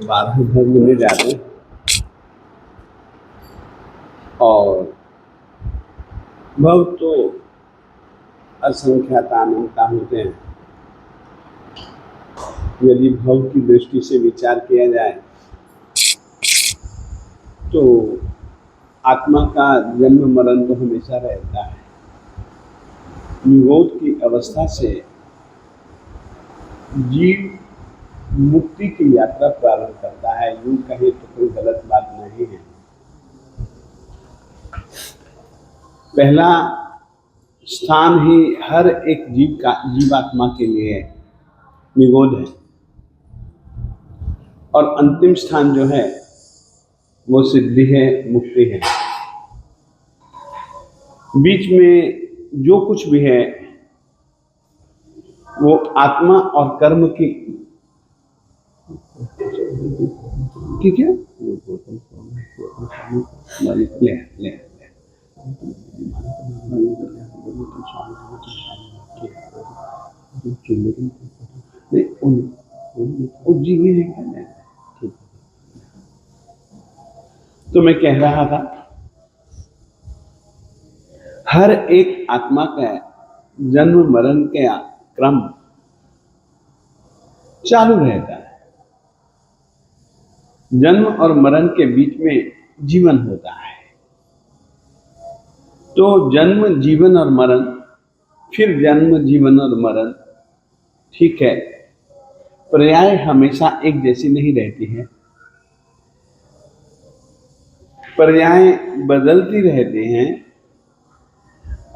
12 भोग मिलने जाते हैं और भव तो असंख्यात अनंता होते हैं। यदि भव की दृष्टि से विचार किया जाए तो आत्मा का जन्म मरण तो हमेशा रहता है। निरोध की अवस्था से जीव मुक्ति की यात्रा प्रारंभ करता है। यूं कहे तो कोई गलत बात नहीं है। पहला स्थान ही हर एक जीवात्मा के लिए निरोध है और अंतिम स्थान जो है वो सिद्धि है, मुक्ति है। बीच में जो कुछ भी है वो आत्मा और कर्म की ठीक है। ले ले तो मैं कह रहा था हर एक आत्मा का जन्म मरण का क्रम चालू रहता है। जन्म और मरण के बीच में जीवन होता है। तो जन्म जीवन और मरण, फिर जन्म जीवन और मरण, ठीक है। पर्याय हमेशा एक जैसी नहीं रहती है, पर्याय बदलती रहते हैं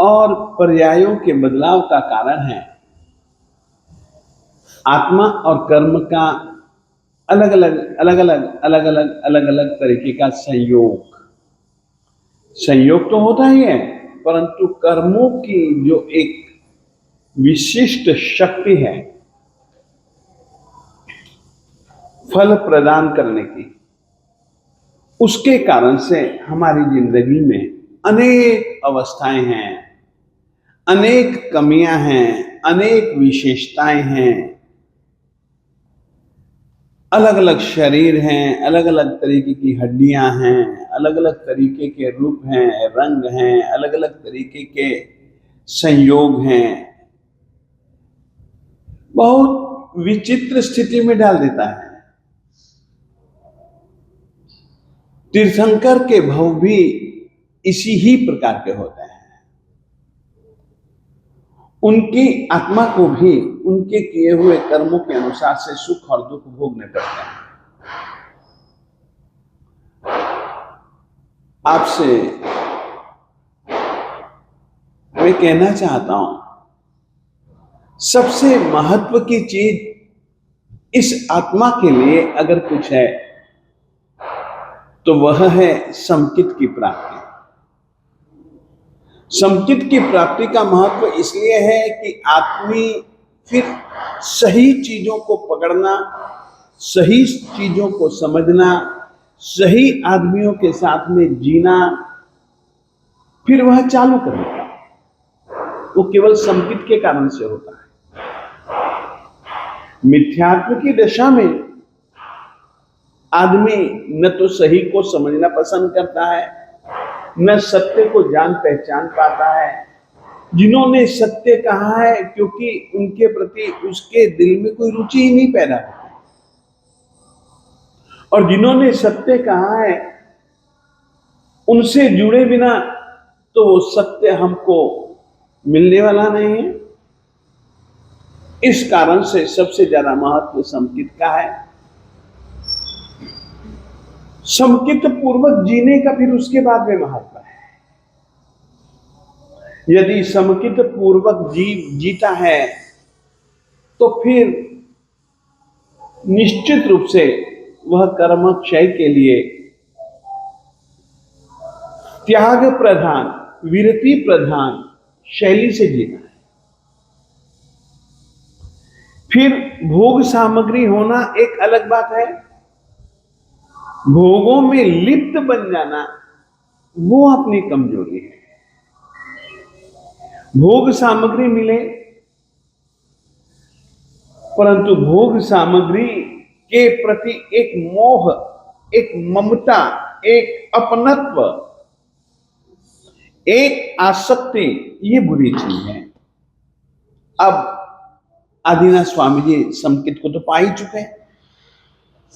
और पर्यायों के बदलाव का कारण है आत्मा और कर्म का अलग अलग तरीके का संयोग तो होता ही है, परंतु कर्मों की जो एक विशिष्ट शक्ति है फल प्रदान करने की, उसके कारण से हमारी जिंदगी में अनेक अवस्थाएं हैं, अनेक कमियां हैं, अनेक विशेषताएं हैं, अलग अलग शरीर हैं, अलग अलग तरीके की हड्डियां हैं, अलग अलग तरीके के रूप हैं, रंग हैं, अलग अलग तरीके के संयोग हैं। बहुत विचित्र स्थिति में डाल देता है। तीर्थंकर के भव भी इसी ही प्रकार के होते हैं। उनकी आत्मा को भी उनके किए हुए कर्मों के अनुसार से सुख और दुख भोगने पड़ते हैं। आपसे मैं कहना चाहता हूं, सबसे महत्व की चीज इस आत्मा के लिए अगर कुछ है तो वह है समचित्त की प्राप्ति। समचित्त की प्राप्ति का महत्व इसलिए है कि आदमी फिर सही चीजों को पकड़ना, सही चीजों को समझना, सही आदमियों के साथ में जीना, फिर वह चालू करेगा। वो केवल समचित्त के कारण से होता है। मिथ्यात्व की दशा में आदमी न तो सही को समझना पसंद करता है, न सत्य को जान पहचान पाता है। जिन्होंने सत्य कहा है क्योंकि उनके प्रति उसके दिल में कोई रुचि ही नहीं पैदा होती, और जिन्होंने सत्य कहा है उनसे जुड़े बिना तो वो सत्य हमको मिलने वाला नहीं है। इस कारण से सबसे ज्यादा महत्व समचित्त का है। समचित्त पूर्वक जीने का फिर उसके बाद में महत्व है। यदि समचित्त पूर्वक जीता है तो फिर निश्चित रूप से वह कर्म क्षय के लिए त्याग प्रधान, विरति प्रधान शैली से जीना है। फिर भोग सामग्री होना एक अलग बात है, भोगों में लिप्त बन जाना वो अपनी कमजोरी है। भोग सामग्री मिले परंतु भोग सामग्री के प्रति एक मोह, एक ममता, एक अपनत्व, एक आसक्ति, ये बुरी चीज है। अब आदिनाथ स्वामी जी संकेत को तो पा ही चुके हैं,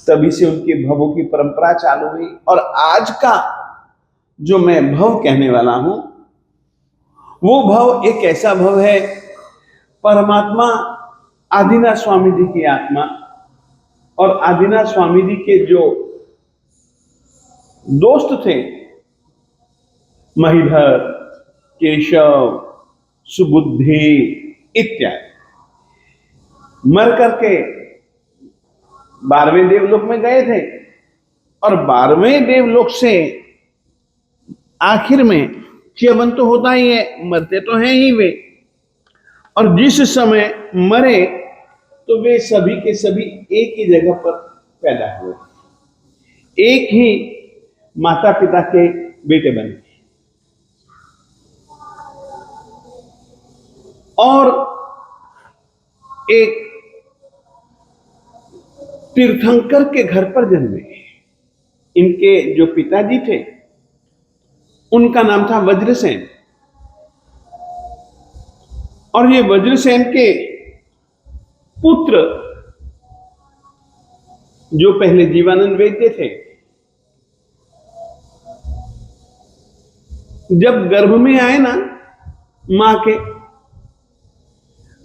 तभी से उनके भवों की परंपरा चालू हुई। और आज का जो मैं भव कहने वाला हूं, वो भव एक ऐसा भव है, परमात्मा आदिनाथ स्वामी जी की आत्मा और आदिनाथ स्वामी जी के जो दोस्त थे, महीधर, केशव, सुबुद्धि इत्यादि, मर करके 12वें देवलोक में गए थे। और 12वें देवलोक से आखिर में च्यवन तो होता ही है, मरते तो हैं ही वे। और जिस समय मरे तो वे सभी के सभी एक ही जगह पर पैदा हुए, एक ही माता पिता के बेटे बने। और एक तीर्थंकर के घर पर जन्मे। इनके जो पिताजी थे उनका नाम था वज्रसेन, और ये वज्रसेन के पुत्र जो पहले जीवानंद वैद्य थे, जब गर्भ में आए ना मां के,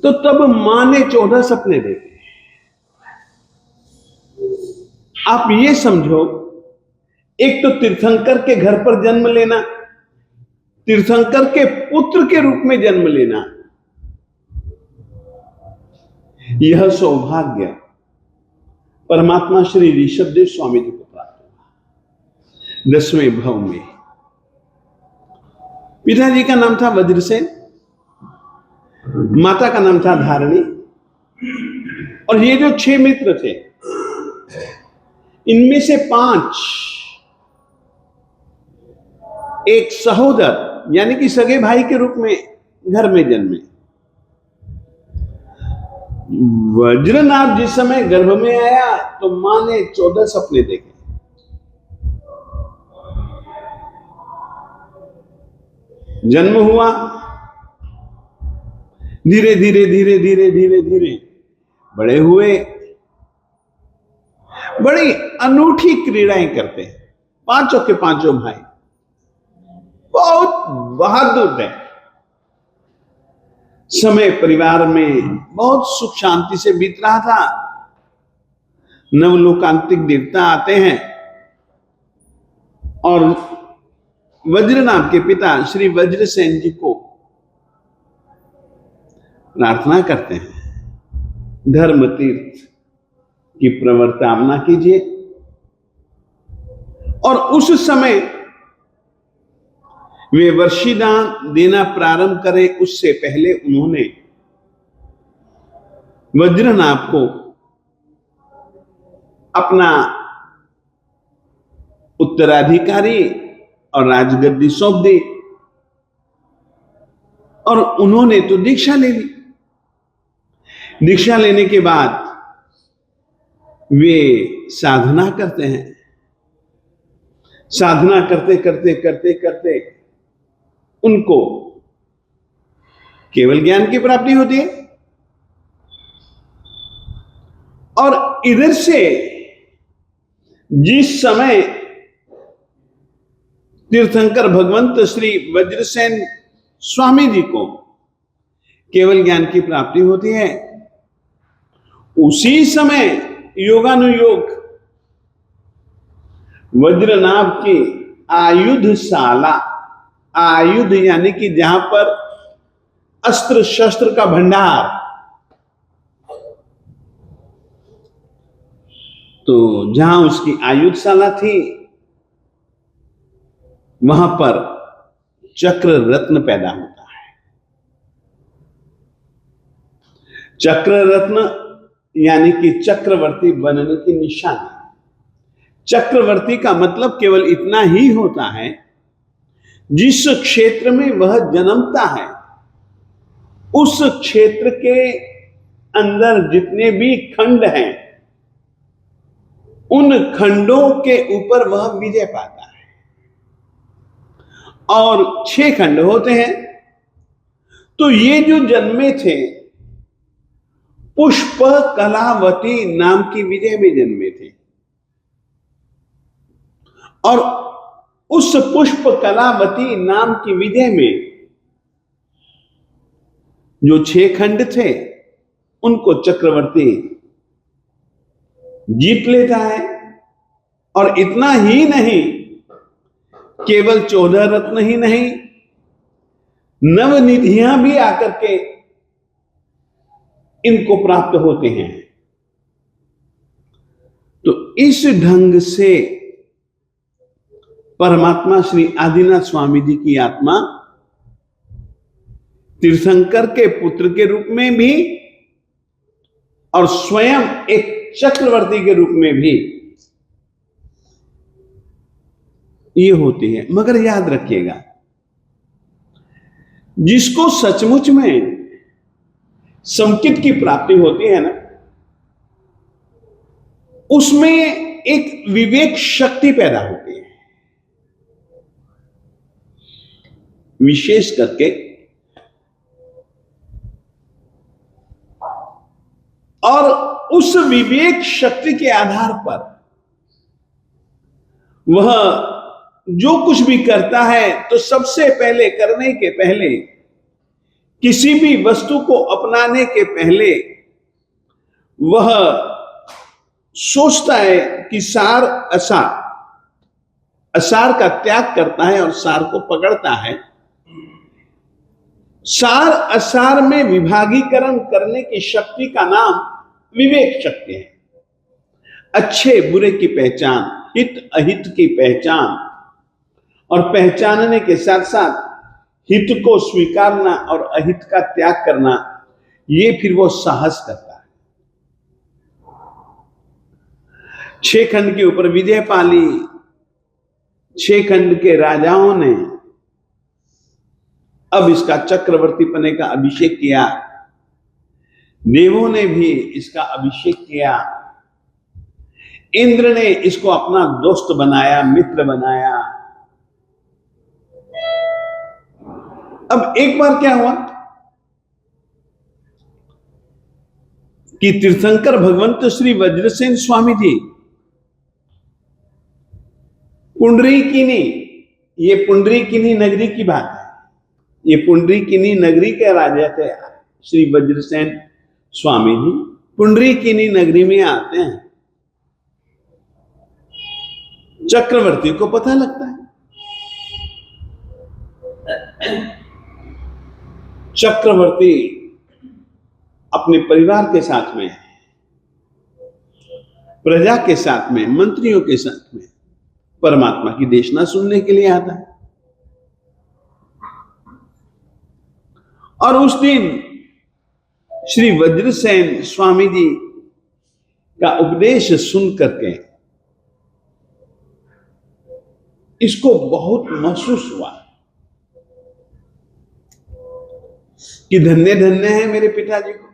तो तब मां ने 14 सपने देखे। आप ये समझो, एक तो तीर्थंकर के घर पर जन्म लेना, तीर्थंकर के पुत्र के रूप में जन्म लेना, यह सौभाग्य परमात्मा श्री ऋषभदेव स्वामी जी को प्राप्त हुआ 10वें भव में। पिताजी का नाम था वज्रसेन, माता का नाम था धारणी, और ये जो 6 मित्र थे, इनमें से 5 एक सहोदर यानी कि सगे भाई के रूप में घर में जन्मे। वज्रनाभ जिस समय गर्भ में आया तो मां ने 14 सपने देखे। जन्म हुआ, धीरे धीरे धीरे धीरे धीरे धीरे बड़े हुए, बड़ी अनूठी क्रीड़ाएं करते हैं। 5 के 5 भाई बहुत बहादुर है। समय परिवार में बहुत सुख शांति से बीत रहा था। नवलोकांतिक देवता आते हैं और वज्रनाभ के पिता श्री वज्रसेन जी को प्रार्थना करते हैं, धर्म तीर्थ की प्रवर्तावना कीजिए। और उस समय वे वर्षीदान देना प्रारंभ करें, उससे पहले उन्होंने वज्रनाभ को अपना उत्तराधिकारी और राजगद्दी सौंप दी, और उन्होंने तो दीक्षा ले ली। दीक्षा लेने के बाद वे साधना करते हैं। साधना करते करते करते करते उनको केवल ज्ञान की प्राप्ति होती है। और इधर से जिस समय तीर्थंकर भगवंत श्री वज्रसेन स्वामी जी को केवल ज्ञान की प्राप्ति होती है, उसी समय योगानुयोग वज्रनाभ की आयुधशाला, आयुध यानी कि जहां पर अस्त्र शस्त्र का भंडार, तो जहां उसकी आयुधशाला थी वहां पर चक्र रत्न पैदा होता है। चक्र रत्न यानी कि चक्रवर्ती बनने की निशानी। चक्रवर्ती का मतलब केवल इतना ही होता है, जिस क्षेत्र में वह जन्मता है उस क्षेत्र के अंदर जितने भी खंड हैं उन खंडों के ऊपर वह विजय पाता है। और 6 खंड होते हैं। तो ये जो जन्मे थे पुष्प कलावती नाम की विजय में जन्मे थे, और उस पुष्प कलावती नाम की विजय में जो 6 खंड थे उनको चक्रवर्ती जीत लेता है। और इतना ही नहीं, केवल 14 रत्न ही नहीं, नवनिधियां भी आकर के इनको प्राप्त होते हैं। तो इस ढंग से परमात्मा श्री आदिनाथ स्वामी जी की आत्मा तीर्थंकर के पुत्र के रूप में भी और स्वयं एक चक्रवर्ती के रूप में भी ये होती है। मगर याद रखिएगा, जिसको सचमुच में समकित की प्राप्ति होती है ना, उसमें एक विवेक शक्ति पैदा होती है। विशेष करके और उस विवेक शक्ति के आधार पर वह जो कुछ भी करता है तो सबसे पहले, करने के पहले, किसी भी वस्तु को अपनाने के पहले वह सोचता है कि सार असार, असार का त्याग करता है और सार को पकड़ता है। सार असार में विभागीकरण करने की शक्ति का नाम विवेक शक्ति है। अच्छे बुरे की पहचान, हित अहित की पहचान, और पहचानने के साथ साथ हित को स्वीकारना और अहित का त्याग करना, ये फिर वो साहस करता है। 6 खंड के ऊपर विजय पाली, 6 खंड के राजाओं ने अब इसका चक्रवर्ती पने का अभिषेक किया, देवों ने भी इसका अभिषेक किया, इंद्र ने इसको अपना दोस्त बनाया, मित्र बनाया। अब एक बार क्या हुआ कि तीर्थंकर भगवंत श्री वज्रसेन स्वामी जी पुंडरीकिनी, ये पुंडरीकिनी नगरी की बात है, ये पुंडरीकिनी नगरी के राजा थे श्री वज्रसेन स्वामी जी। पुंडरीकिनी नगरी में आते हैं, चक्रवर्ती को पता लगता है। चक्रवर्ती अपने परिवार के साथ में, प्रजा के साथ में, मंत्रियों के साथ में परमात्मा की देशना सुनने के लिए आता है। और उस दिन श्री वज्रसेन स्वामी जी का उपदेश सुन करके इसको बहुत महसूस हुआ कि धन्य धन्य है मेरे पिताजी को।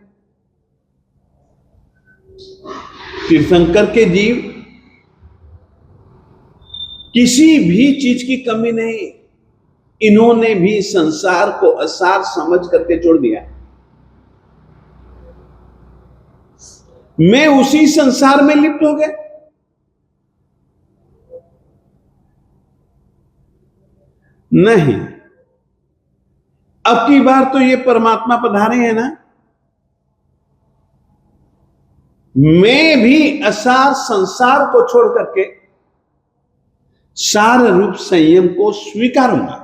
तीर्थंकर के जीव किसी भी चीज की कमी नहीं, इन्होंने भी संसार को असार समझ करके छोड़ दिया। मैं उसी संसार में लिप्त हो गया। नहीं, अब की बार तो ये परमात्मा पधारे हैं ना, मैं भी असार संसार को छोड़ करके सार रूप संयम को स्वीकारूंगा।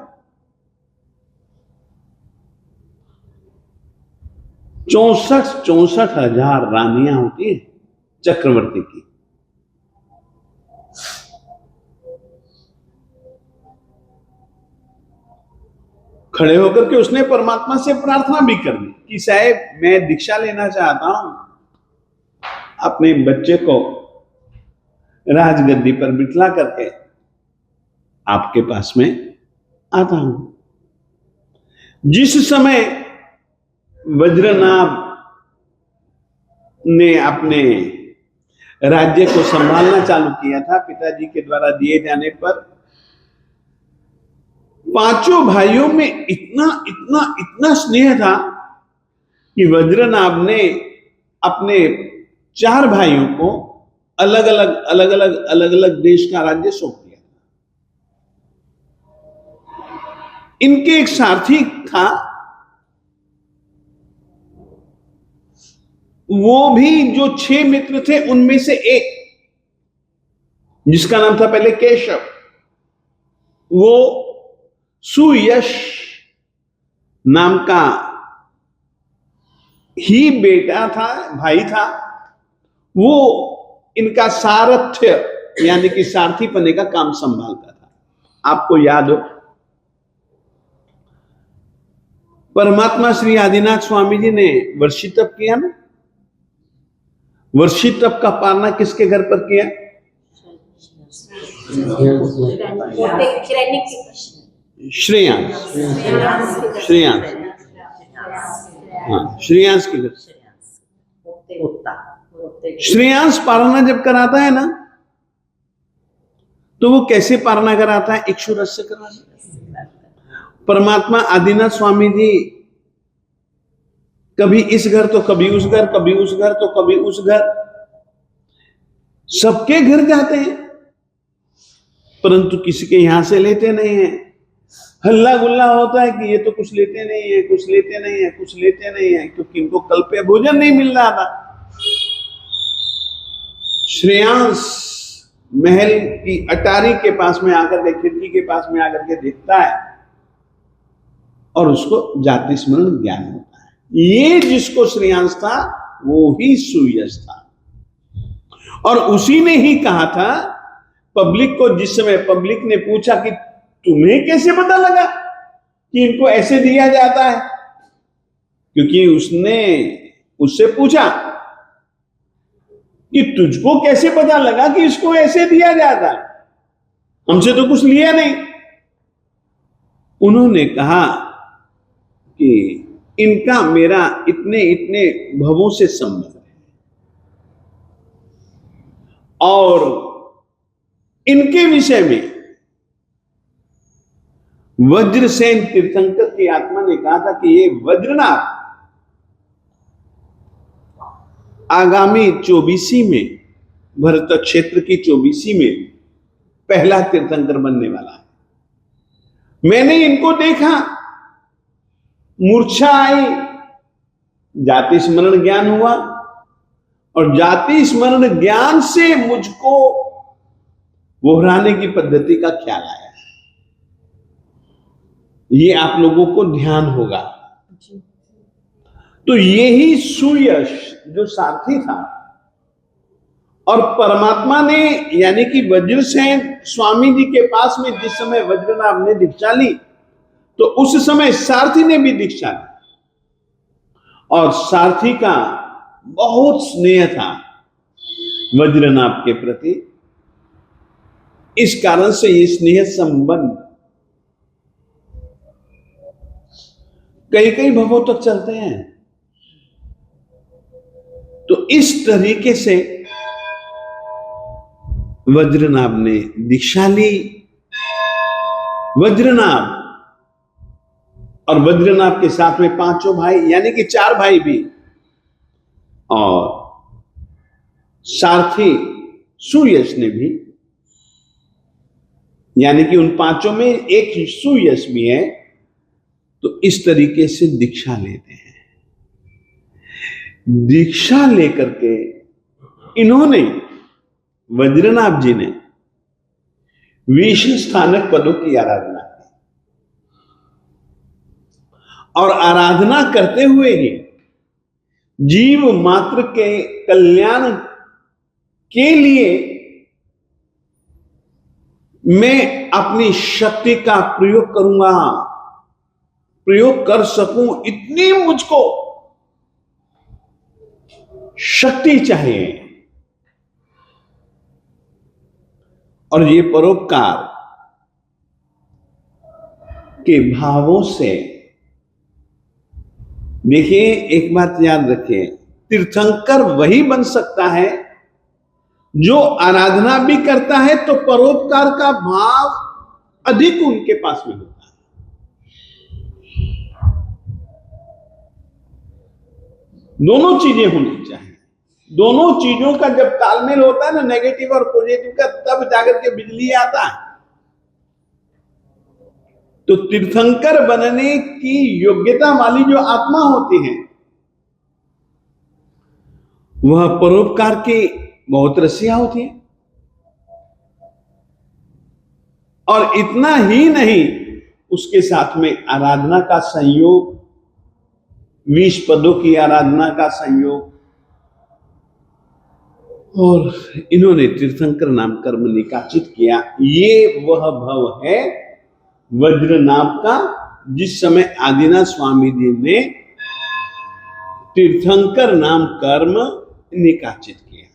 64 हजार रानियां होती है चक्रवर्ती की। खड़े होकर के उसने परमात्मा से प्रार्थना भी कर दी कि साहब मैं दीक्षा लेना चाहता हूं, अपने बच्चे को राजगद्दी पर बिठला करके आपके पास में आता हूं। जिस समय वज्रनाभ ने अपने राज्य को संभालना चालू किया था पिताजी के द्वारा दिए जाने पर। पांचों भाइयों में इतना इतना इतना स्नेह था कि वज्रनाभ ने अपने 4 भाइयों को अलग अलग देश का राज्य सौंप दिया। इनके एक सारथी था, वो भी जो 6 मित्र थे उनमें से एक, जिसका नाम था पहले केशव, वो सुयश नाम का ही बेटा था, भाई था। वो इनका सारथ्य यानी कि सारथी पने का काम संभालता था। आपको याद हो, परमात्मा श्री आदिनाथ स्वामी जी ने वर्षी तप किया ना। वर्षी तप का पालना किसके घर पर किया? श्रेयांश। श्रेयांश, हाँ, श्रेयांश की घर। श्रेयांश पालना जब कराता है ना, तो वो कैसे पालना कराता है? इक्षु रस से कराता है। परमात्मा आदिनाथ स्वामी जी कभी इस घर तो कभी उस घर, कभी उस घर तो कभी उस घर, सबके घर जाते हैं, परंतु किसी के यहां से लेते नहीं है। हल्ला गुल्ला होता है कि ये तो कुछ लेते नहीं है, कुछ लेते नहीं है, कुछ लेते नहीं है, क्योंकि इनको कल पे भोजन नहीं मिल रहा था। श्रेयांश महल की अटारी के पास में आकर के, खिड़की के पास में आकर के देखता है और उसको जाति स्मरण ज्ञान होता है। ये जिसको श्रेयांश था वो ही सुयश था। और उसी ने ही कहा था पब्लिक को, जिस समय पब्लिक ने पूछा कि तुम्हें कैसे पता लगा कि इनको ऐसे दिया जाता है, क्योंकि उसने उससे पूछा कि तुझको कैसे पता लगा कि इसको ऐसे दिया जाता है, हमसे तो कुछ लिया नहीं। उन्होंने कहा कि इनका मेरा इतने इतने भवों से संबंध है और इनके विषय में वज्रसेन तीर्थंकर की आत्मा ने कहा था कि ये वज्रनाथ आगामी 24 में, भरत क्षेत्र की 24 में पहला तीर्थंकर बनने वाला है। मैंने इनको देखा, मूर्छा आई, जाति स्मरण ज्ञान हुआ और जाति स्मरण ज्ञान से मुझको वहराने की पद्धति का ख्याल आया। ये आप लोगों को ध्यान होगा। तो यही सुयश जो सारथी था, और परमात्मा ने यानी कि वज्रसेन स्वामी जी के पास में जिस समय वज्रनाभ ने दीक्षा ली, तो उस समय सारथी ने भी दीक्षा ली और सारथी का बहुत स्नेह था वज्रनाभ के प्रति। इस कारण से ये स्नेह संबंध कई कई भवों तक चलते हैं। तो इस तरीके से वज्रनाभ ने दीक्षा ली। वज्रनाभ और वज्रनाभ के साथ में 5 भाई यानी कि 4 भाई भी, और सारथी सुयश ने भी, यानी कि उन 5 में एक सुयश भी है। तो इस तरीके से दीक्षा लेते हैं। दीक्षा लेकर के इन्होंने, वज्रनाभ जी ने विष स्थानक पदों की आराधना की और आराधना करते हुए ही जीव मात्र के कल्याण के लिए मैं अपनी शक्ति का प्रयोग करूंगा, प्रयोग कर सकूं, इतनी मुझको शक्ति चाहिए। और ये परोपकार के भावों से, देखिए एक बात याद रखिए, तीर्थंकर वही बन सकता है जो आराधना भी करता है तो परोपकार का भाव अधिक उनके पास में होता है। दोनों चीजें होनी चाहिए। दोनों चीजों का जब तालमेल होता है ना, नेगेटिव और पॉजिटिव का, तब जाकर के बिजली आता है। तो तीर्थंकर बनने की योग्यता वाली जो आत्मा होती है वह परोपकार की बहुत रसिया होती है। और इतना ही नहीं, उसके साथ में आराधना का संयोग, 20 पदों की आराधना का संयोग, और इन्होंने तीर्थंकर नाम कर्म निकाचित किया। ये वह भव है वज्र नाम का, जिस समय आदिनाथ स्वामी जी ने तीर्थंकर नाम कर्म निकाचित किया।